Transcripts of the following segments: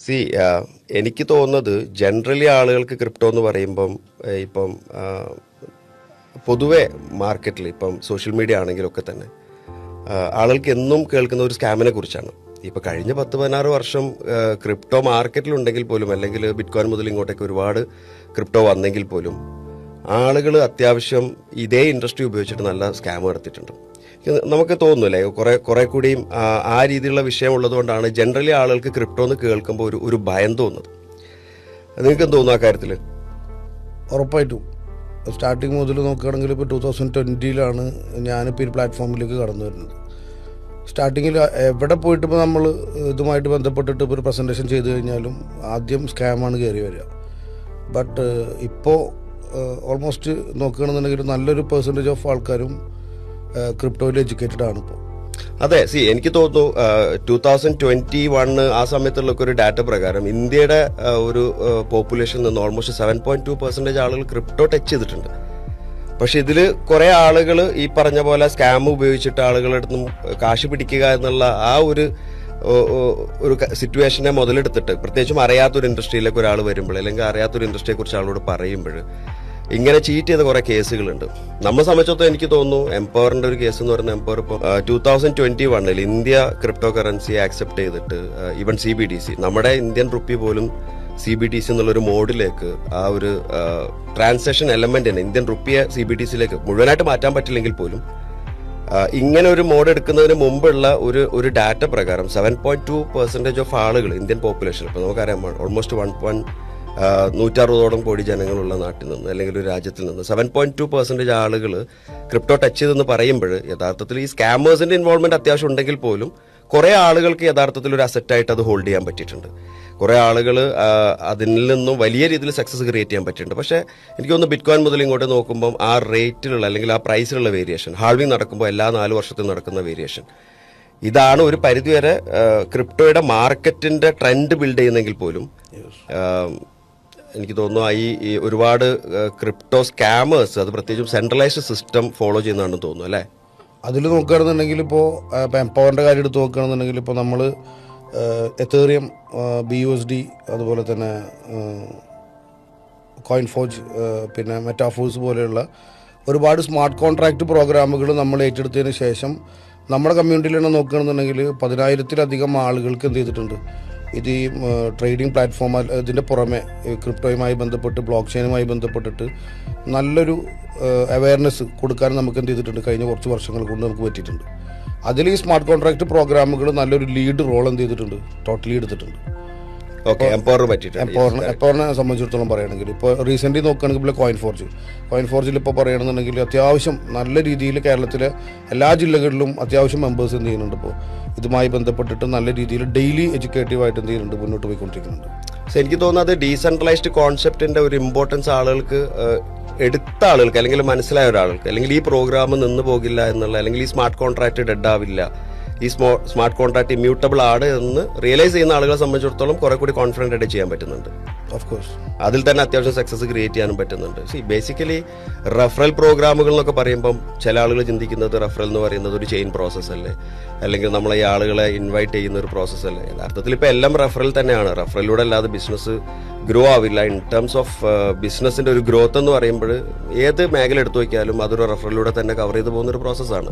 C എനിക്ക് തോന്നുന്നത് generally ആളുകൾക്ക് ക്രിപ്റ്റോ എന്ന് പറയുമ്പം ഇപ്പം പൊതുവെ മാർക്കറ്റിൽ ഇപ്പം സോഷ്യൽ മീഡിയ ആണെങ്കിലൊക്കെ തന്നെ ആളുകൾക്ക് എന്നും കേൾക്കുന്ന ഒരു സ്കാമിനെ കുറിച്ചാണ്. ഇപ്പം കഴിഞ്ഞ 10-16 വർഷം ക്രിപ്റ്റോ മാർക്കറ്റിലുണ്ടെങ്കിൽ പോലും, അല്ലെങ്കിൽ ബിറ്റ്കോയിൻ മുതൽ ഇങ്ങോട്ടേക്ക് ഒരുപാട് ക്രിപ്റ്റോ വന്നെങ്കിൽ പോലും ആളുകൾ അത്യാവശ്യം ഇതേ ഇൻഡസ്ട്രി ഉപയോഗിച്ചിട്ട് നല്ല സ്കാം നടത്തിയിട്ടുണ്ട്. നമുക്ക് തോന്നുന്നില്ലേ കുറെ കൂടിയും ആ രീതിയിലുള്ള വിഷയം ഉള്ളതുകൊണ്ടാണ് ജനറലി ആളുകൾക്ക് ക്രിപ്റ്റോ എന്ന് കേൾക്കുമ്പോൾ ഒരു ഭയം തോന്നുന്നത്. നിങ്ങൾക്ക് തോന്നുന്നു ആ കാര്യത്തിൽ? ഉറപ്പായിട്ടും സ്റ്റാർട്ടിങ് മുതൽ നോക്കുകയാണെങ്കിൽ ഇപ്പോൾ 2020 ഞാനിപ്പോൾ ഈ പ്ലാറ്റ്ഫോമിലേക്ക് കടന്നു വരുന്നത്. സ്റ്റാർട്ടിങ്ങിൽ എവിടെ പോയിട്ട് ഇപ്പോൾ നമ്മൾ ഇതുമായിട്ട് ബന്ധപ്പെട്ടിട്ട് ഇപ്പോൾ ഒരു പ്രസൻറ്റേഷൻ ചെയ്ത് കഴിഞ്ഞാലും ആദ്യം സ്കാമാണ് കയറി വരിക. ബട്ട് ഇപ്പോൾ ഓൾമോസ്റ്റ് നോക്കുകയാണെന്നുണ്ടെങ്കിൽ നല്ലൊരു പെർസെൻറ്റേജ് ഓഫ് ആൾക്കാരും ക്രിപ്റ്റോയിൽ എഡ്യൂക്കേറ്റഡ് ആണ് ഇപ്പോൾ. അതെ, എനിക്ക് തോന്നുന്നു 2021 ആ സമയത്തുള്ള ഒരു ഡാറ്റ പ്രകാരം ഇന്ത്യയുടെ ഒരു പോപ്പുലേഷനിൽ നിന്ന് ഓൾമോസ്റ്റ് 7.2% ആളുകൾ ക്രിപ്റ്റോ ടച്ച് ചെയ്തിട്ടുണ്ട്. പക്ഷെ ഇതിൽ കുറെ ആളുകൾ ഈ പറഞ്ഞ പോലെ സ്കാം ഉപയോഗിച്ചിട്ട് ആളുകളുടെ അടുത്തും കാശ് പിടിക്കുക എന്നുള്ള ആ ഒരു സിറ്റുവേഷനെ മുതലെടുത്തിട്ട്, പ്രത്യേകിച്ചും അറിയാത്തൊരു ഇൻഡസ്ട്രിയിലേക്ക് ഒരാൾ വരുമ്പോൾ, അല്ലെങ്കിൽ അറിയാത്തൊരു ഇൻഡസ്ട്രിയെ കുറിച്ച് ആളോട് പറയുമ്പോൾ ഇങ്ങനെ ചീറ്റ് ചെയ്ത കുറെ കേസുകളുണ്ട്. നമ്മളെ സംബന്ധിച്ചിടത്തോളം എനിക്ക് തോന്നുന്നു എംപവറിന്റെ ഒരു കേസ് എന്ന് പറയുന്നത്, എംപവർ ഇപ്പോൾ 2021 ഇന്ത്യ ക്രിപ്റ്റോ കറൻസിയെ ആക്സെപ്റ്റ് ചെയ്തിട്ട് ഈവൻ CBDC, നമ്മുടെ ഇന്ത്യൻ റുപ്പി പോലും CBDC എന്നുള്ളൊരു മോഡിലേക്ക് ആ ഒരു ട്രാൻസാക്ഷൻ എലമെന്റ് തന്നെ ഇന്ത്യൻ റുപ്പിയെ CBDCയിലേക്ക് മുഴുവനായിട്ട് മാറ്റാൻ പറ്റില്ലെങ്കിൽ പോലും ഇങ്ങനെ ഒരു മോഡ് എടുക്കുന്നതിന് മുമ്പുള്ള ഒരു ഡാറ്റ പ്രകാരം 7.2% ഓഫ് ആളുകൾ ഇന്ത്യൻ പോപ്പുലേഷൻ, ഇപ്പൊ നമുക്കറിയാം ഓൾമോസ്റ്റ് 160 കോടി ജനങ്ങളുള്ള നാട്ടിൽ നിന്ന്, അല്ലെങ്കിൽ ഒരു രാജ്യത്തിൽ നിന്ന് 7.2% ആളുകൾ ക്രിപ്റ്റോ ടച്ച് ചെയ്തെന്ന് പറയുമ്പോൾ യഥാർത്ഥത്തിൽ ഈ സ്കാമേഴ്സിന്റെ ഇൻവോൾവ്മെന്റ് അത്യാവശ്യം ഉണ്ടെങ്കിൽ പോലും കുറെ ആളുകൾക്ക് യഥാർത്ഥത്തിൽ ഒരു അസറ്റായിട്ട് അത് ഹോൾഡ് ചെയ്യാൻ പറ്റിയിട്ടുണ്ട്. കുറെ ആളുകൾ അതിൽ നിന്നും വലിയ രീതിയിൽ സക്സസ് ക്രിയേറ്റ് ചെയ്യാൻ പറ്റിയിട്ടുണ്ട്. പക്ഷേ എനിക്ക് തോന്നുന്നു ബിറ്റ്കോയിൻ മുതൽ ഇങ്ങോട്ട് നോക്കുമ്പോൾ ആ റേറ്റിലുള്ള, അല്ലെങ്കിൽ ആ പ്രൈസിലുള്ള വേരിയേഷൻ, ഹാൾവിംഗ് നടക്കുമ്പോൾ എല്ലാ 4 വർഷത്തിൽ നടക്കുന്ന വേരിയേഷൻ, ഇതാണ് ഒരു പരിധിവരെ ക്രിപ്റ്റോയുടെ മാർക്കറ്റിന്റെ ട്രെൻഡ് ബിൽഡ് ചെയ്യുന്നെങ്കിൽ പോലും എനിക്ക് തോന്നുന്നു ഈ ഒരുപാട് ക്രിപ്റ്റോ സ്കാമേഴ്സ് അത് പ്രത്യേകിച്ചും സെൻട്രലൈസ്ഡ് സിസ്റ്റം ഫോളോ ചെയ്യുന്നതാണെന്ന് തോന്നുന്നു അല്ലേ? അതിൽ നോക്കുകയാണെന്നുണ്ടെങ്കിൽ ഇപ്പോൾ എംപവറിൻ്റെ കാര്യം എടുത്ത് നോക്കുകയാണെന്നുണ്ടെങ്കിൽ ഇപ്പോൾ നമ്മൾ എത്തേറിയം, BUSD, അതുപോലെ തന്നെ കോയിൻ ഫോർജ്, പിന്നെ മെറ്റാഫോഴ്സ് പോലെയുള്ള ഒരുപാട് സ്മാർട്ട് കോൺട്രാക്ട് പ്രോഗ്രാമുകൾ നമ്മൾ ഏറ്റെടുത്തതിന് ശേഷം നമ്മുടെ കമ്മ്യൂണിറ്റിയിൽ തന്നെ നോക്കുകയാണെന്നുണ്ടെങ്കിൽ 10,000-ലധികം ആളുകൾക്ക് എന്ത് ചെയ്തിട്ടുണ്ട്, ഇത് ഈ ട്രേഡിംഗ് പ്ലാറ്റ്ഫോം ഇതിൻ്റെ പുറമെ ക്രിപ്റ്റോയുമായി ബന്ധപ്പെട്ട്, ബ്ലോക്ക് ചെയിനുമായി ബന്ധപ്പെട്ടിട്ട് നല്ലൊരു അവയർനെസ് കൊടുക്കാൻ നമുക്ക് എന്ത് ചെയ്തിട്ടുണ്ട്, കഴിഞ്ഞ കുറച്ച് വർഷങ്ങൾ കൊണ്ട് നമുക്ക് പറ്റിയിട്ടുണ്ട്. അതിൽ ഈ സ്മാർട്ട് കോൺട്രാക്ട് പ്രോഗ്രാമുകൾ നല്ലൊരു ലീഡ് റോൾ എന്ത് ചെയ്തിട്ടുണ്ട്, ടോട്ടലി എടുത്തിട്ടുണ്ട്. എംപവറിനെ സംബന്ധിച്ചിടത്തോളം പറയുകയാണെങ്കിൽ ഇപ്പോൾ റീസെൻ്റ്ലി നോക്കുകയാണെങ്കിൽ ഇപ്പോൾ കോയിൻ ഫോർജിൽ ഇപ്പോൾ പറയുകയാണെന്നുണ്ടെങ്കിൽ അത്യാവശ്യം നല്ല രീതിയിൽ കേരളത്തിലെ എല്ലാ ജില്ലകളിലും അത്യാവശ്യം മെമ്പേഴ്സ് എന്ത് ചെയ്യുന്നുണ്ട്, ഇപ്പോൾ ഇതുമായി ബന്ധപ്പെട്ടിട്ട് നല്ല രീതിയിൽ ഡെയിലി എഡ്യൂക്കേറ്റീവായിട്ട് എന്ത് ചെയ്യുന്നുണ്ട്, മുന്നോട്ട് പോയിക്കൊണ്ടിരിക്കുന്നുണ്ട്. എനിക്ക് തോന്നുന്നത് ഡീസെൻട്രലൈസ്ഡ് കോൺസെപ്റ്റിന്റെ ഒരു ഇമ്പോർട്ടൻസ് ആളുകൾക്ക് എടുത്ത ആളുകൾക്ക്, അല്ലെങ്കിൽ മനസ്സിലായ ഒരാൾക്ക്, അല്ലെങ്കിൽ ഈ പ്രോഗ്രാം നിന്ന് പോകില്ല എന്നുള്ള, അല്ലെങ്കിൽ ഈ സ്മാർട്ട് കോൺട്രാക്ട് ഡെഡ് ആവില്ല, ഈ സ്മാർട്ട് കോൺട്രാക്ട് ഇമ്മ്യൂട്ടബിൾ ആണ് എന്ന് റിയലൈസ് ചെയ്യുന്ന ആളുകളെ സംബന്ധിച്ചിടത്തോളം കുറെ കൂടി കോൺഫിഡന്റ് ആയിട്ട് ചെയ്യാൻ പറ്റുന്നുണ്ട്. ഓഫ് കോഴ്സ് അതിൽ തന്നെ അത്യാവശ്യം സക്സസ് ക്രിയേറ്റ് ചെയ്യാനും പറ്റുന്നുണ്ട്. ബേസിക്കലി റഫറൽ പ്രോഗ്രാമുകൾ എന്നൊക്കെ പറയുമ്പം ചില ആളുകൾ ചിന്തിക്കുന്നത് റഫറൽ എന്ന് പറയുന്നത് ഒരു ചെയിൻ പ്രോസസ് അല്ലേ, അല്ലെങ്കിൽ നമ്മൾ ഈ ആളുകളെ ഇൻവൈറ്റ് ചെയ്യുന്ന ഒരു പ്രോസസ് അല്ലേ. യഥാർത്ഥത്തിൽ ഇപ്പൊ എല്ലാം റഫറൽ തന്നെയാണ്. റഫറലിലൂടെ അല്ലാതെ ബിസിനസ് ഗ്രോ ആവില്ല. ഇൻ ടേംസ് ഓഫ് ബിസിനസിന്റെ ഒരു ഗ്രോത്ത് എന്ന് പറയുമ്പോൾ ഏത് മേഖല എടുത്തു നോക്കിയാലും അതൊരു റഫറലിലൂടെ തന്നെ കവർ ചെയ്ത് പോകുന്ന ഒരു പ്രോസസ്സാണ്.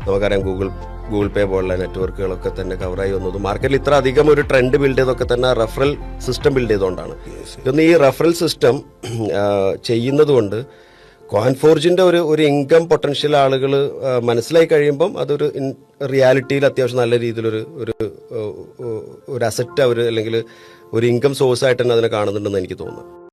നമുക്കറിയാം ഗൂഗിൾ പേ പോലുള്ള നെറ്റ്വർക്കുകളൊക്കെ തന്നെ കവറായി വന്നത് മാർക്കറ്റിൽ ഇത്ര അധികം ഒരു ട്രെൻഡ് ബിൽഡ് ചെയ്തൊക്കെ തന്നെ റഫറൽ സിസ്റ്റം ബിൽഡ് ചെയ്തുകൊണ്ടാണ്. ഇതൊന്ന് ഈ റഫറൽ സിസ്റ്റം ചെയ്യുന്നത് കൊണ്ട് കോയിൻ ഫോർജിന്റെ ഒരു ഇൻകം പൊട്ടൻഷ്യൽ ആളുകൾ മനസ്സിലായി കഴിയുമ്പം അതൊരു റിയാലിറ്റിയിൽ അത്യാവശ്യം നല്ല രീതിയിലൊരു ഒരു അസറ്റ് അവർ, അല്ലെങ്കിൽ ഒരു ഇൻകം സോഴ്സ് ആയിട്ട് തന്നെ അതിനെ കാണുന്നുണ്ടെന്ന് എനിക്ക് തോന്നുന്നു.